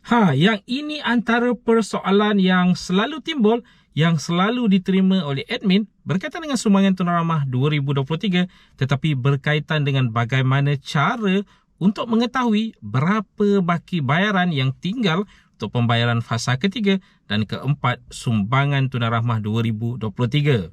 Yang ini antara persoalan yang selalu timbul, yang selalu diterima oleh admin berkaitan dengan sumbangan tunai ramah 2023, tetapi berkaitan dengan bagaimana cara untuk mengetahui berapa baki bayaran yang tinggal untuk pembayaran fasa ketiga dan keempat sumbangan tunai ramah 2023.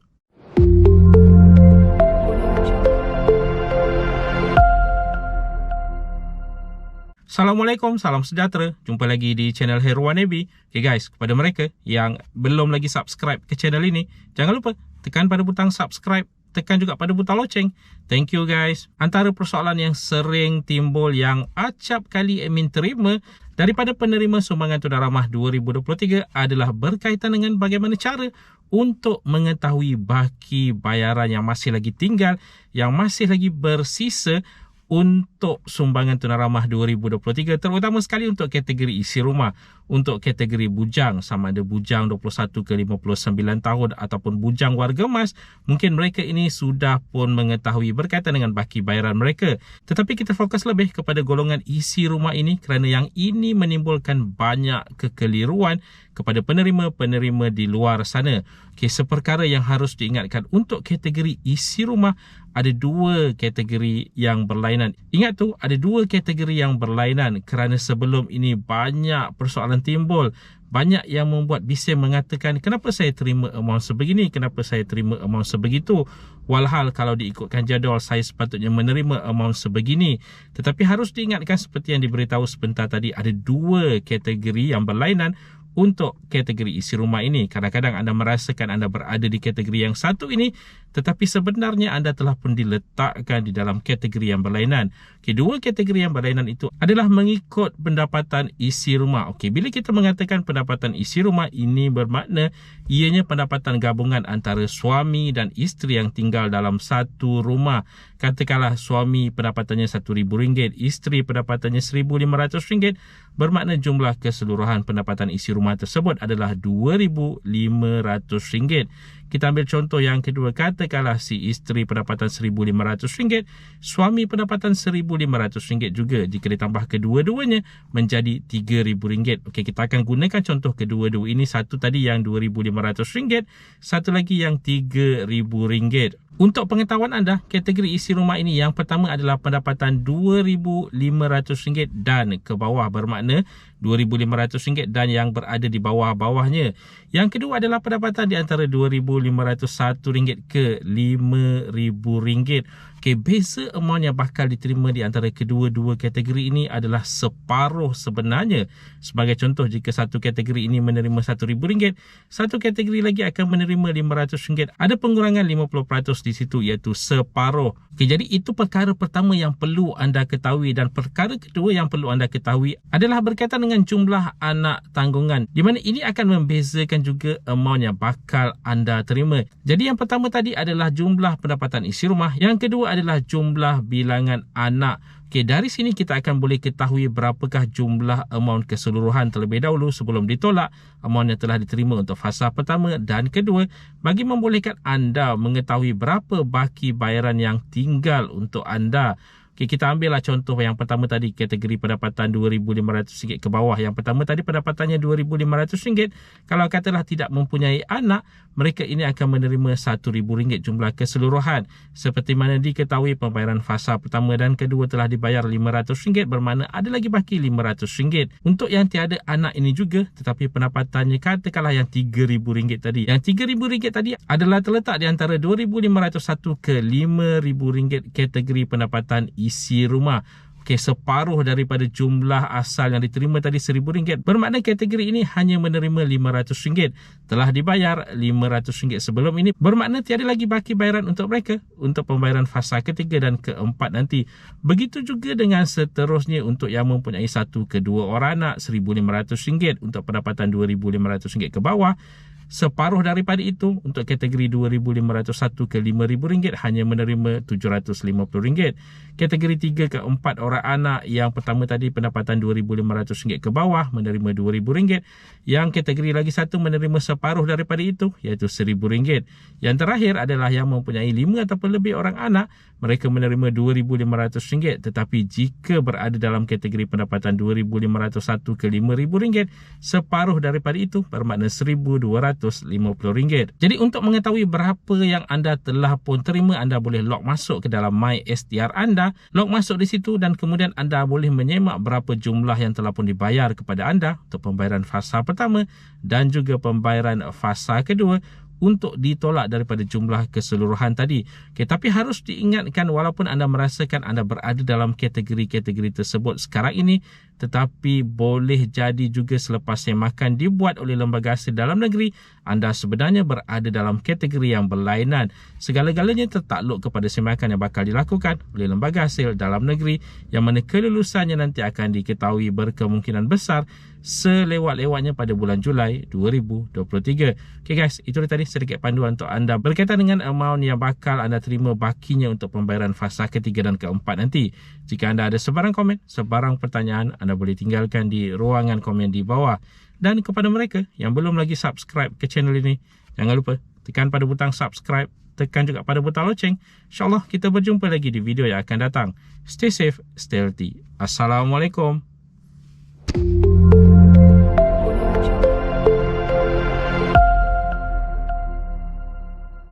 Assalamualaikum, salam sejahtera. Jumpa lagi di channel Heruan Nabi. Okay guys, kepada mereka yang belum lagi subscribe ke channel ini, jangan lupa tekan pada butang subscribe, tekan juga pada butang loceng. Thank you guys. Antara persoalan yang sering timbul yang acap kali admin terima daripada penerima sumbangan tunai ramah 2023 adalah berkaitan dengan bagaimana cara untuk mengetahui baki bayaran yang masih lagi tinggal, yang masih lagi bersisa untuk sumbangan tunai ramah 2023, terutama sekali untuk kategori isi rumah. Untuk kategori bujang, sama ada bujang 21 ke 59 tahun ataupun bujang warga emas, mungkin mereka ini sudah pun mengetahui berkaitan dengan baki bayaran mereka. Tetapi kita fokus lebih kepada golongan isi rumah ini kerana yang ini menimbulkan banyak kekeliruan kepada penerima-penerima di luar sana. Okay, seperkara yang harus diingatkan, untuk kategori isi rumah ada dua kategori yang berlainan. Ingat tu, ada dua kategori yang berlainan kerana sebelum ini banyak persoalan timbul. Banyak yang membuat bising mengatakan, kenapa saya terima amount sebegini, kenapa saya terima amount sebegitu. Walhal kalau diikutkan jadual, saya sepatutnya menerima amount sebegini. Tetapi harus diingatkan seperti yang diberitahu sebentar tadi, ada dua kategori yang berlainan untuk kategori isi rumah ini. Kadang-kadang anda merasakan anda berada di kategori yang satu ini, tetapi sebenarnya anda telah pun diletakkan di dalam kategori yang berlainan. Kedua kategori yang berlainan itu adalah mengikut pendapatan isi rumah. Okey, bila kita mengatakan pendapatan isi rumah, ini bermakna ianya pendapatan gabungan antara suami dan isteri yang tinggal dalam satu rumah. Katakanlah suami pendapatannya RM1,000, isteri pendapatannya RM1,500, bermakna jumlah keseluruhan pendapatan isi rumah tersebut adalah RM2,500. Kita ambil contoh yang kedua, katakanlah si isteri pendapatan RM1,500, suami pendapatan RM1,500 juga. Jika ditambah kedua-duanya menjadi RM3,000. Okey, kita akan gunakan contoh kedua-dua ini. Satu tadi yang RM2,500, satu lagi yang RM3,000. Untuk pengetahuan anda, kategori isi rumah ini, yang pertama adalah pendapatan RM2,500 dan ke bawah, bermakna RM2,500 dan yang berada di bawah-bawahnya. Yang kedua adalah pendapatan di antara RM2,501 ke RM5,000. Okey, beza amount yang bakal diterima di antara kedua-dua kategori ini adalah separuh sebenarnya. Sebagai contoh, jika satu kategori ini menerima RM1,000, satu kategori lagi akan menerima RM500. Ada pengurangan 50% di situ, iaitu separuh. Okey, jadi itu perkara pertama yang perlu anda ketahui. Dan perkara kedua yang perlu anda ketahui adalah berkaitan dengan jumlah anak tanggungan, di mana ini akan membezakan juga amount yang bakal anda terima. Jadi yang pertama tadi adalah jumlah pendapatan isi rumah, yang kedua adalah jumlah bilangan anak. Okey, dari sini kita akan boleh ketahui berapakah jumlah amount keseluruhan terlebih dahulu sebelum ditolak amount yang telah diterima untuk fasa pertama dan kedua, bagi membolehkan anda mengetahui berapa baki bayaran yang tinggal untuk anda. Okey, kita ambillah contoh yang pertama tadi, kategori pendapatan RM2,500 ke bawah. Yang pertama tadi pendapatannya RM2,500. Kalau katalah tidak mempunyai anak, mereka ini akan menerima RM1,000 jumlah keseluruhan. Seperti mana diketahui, pembayaran fasa pertama dan kedua telah dibayar RM500, bermakna ada lagi baki RM500. Untuk yang tiada anak ini juga, tetapi pendapatannya katakanlah yang RM3,000 tadi. Yang RM3,000 tadi adalah terletak di antara RM2,501 ke RM5,000 kategori pendapatan isi rumah. Okey, separuh daripada jumlah asal yang diterima tadi RM1,000, bermakna kategori ini hanya menerima RM500. Telah dibayar RM500 sebelum ini, bermakna tiada lagi baki bayaran untuk mereka untuk pembayaran fasa ketiga dan keempat nanti. Begitu juga dengan seterusnya untuk yang mempunyai satu ke dua orang anak, RM1,500 untuk pendapatan RM2,500 ke bawah. Separuh daripada itu untuk kategori RM2,501 ke RM5,000 hanya menerima RM750. Kategori 3 ke 4 orang anak yang pertama tadi pendapatan RM2,500 ke bawah menerima RM2,000. Yang kategori lagi satu menerima separuh daripada itu iaitu RM1,000. Yang terakhir adalah yang mempunyai 5 ataupun lebih orang anak, mereka menerima RM2,500. Tetapi jika berada dalam kategori pendapatan RM2,501 ke RM5,000, separuh daripada itu bermakna RM1,250. Jadi untuk mengetahui berapa yang anda telah pun terima, anda boleh log masuk ke dalam My STR anda, log masuk di situ dan kemudian anda boleh menyemak berapa jumlah yang telah pun dibayar kepada anda untuk pembayaran fasa pertama dan juga pembayaran fasa kedua untuk ditolak daripada jumlah keseluruhan tadi. Okay, tapi harus diingatkan walaupun anda merasakan anda berada dalam kategori-kategori tersebut sekarang ini, tetapi boleh jadi juga selepas semakan dibuat oleh lembaga hasil dalam negeri, anda sebenarnya berada dalam kategori yang berlainan. Segala-galanya tertakluk kepada semakan yang bakal dilakukan oleh lembaga hasil dalam negeri yang mana kelulusannya nanti akan diketahui berkemungkinan besar selewat-lewatnya pada bulan Julai 2023. Okay guys, itu tadi sedikit panduan untuk anda berkaitan dengan amount yang bakal anda terima bakinya untuk pembayaran fasa ketiga dan keempat nanti. Jika anda ada sebarang komen, sebarang pertanyaan, anda boleh tinggalkan di ruangan komen di bawah. Dan kepada mereka yang belum lagi subscribe ke channel ini, jangan lupa tekan pada butang subscribe, tekan juga pada butang loceng. InsyaAllah kita berjumpa lagi di video yang akan datang. Stay safe, stay healthy. Assalamualaikum.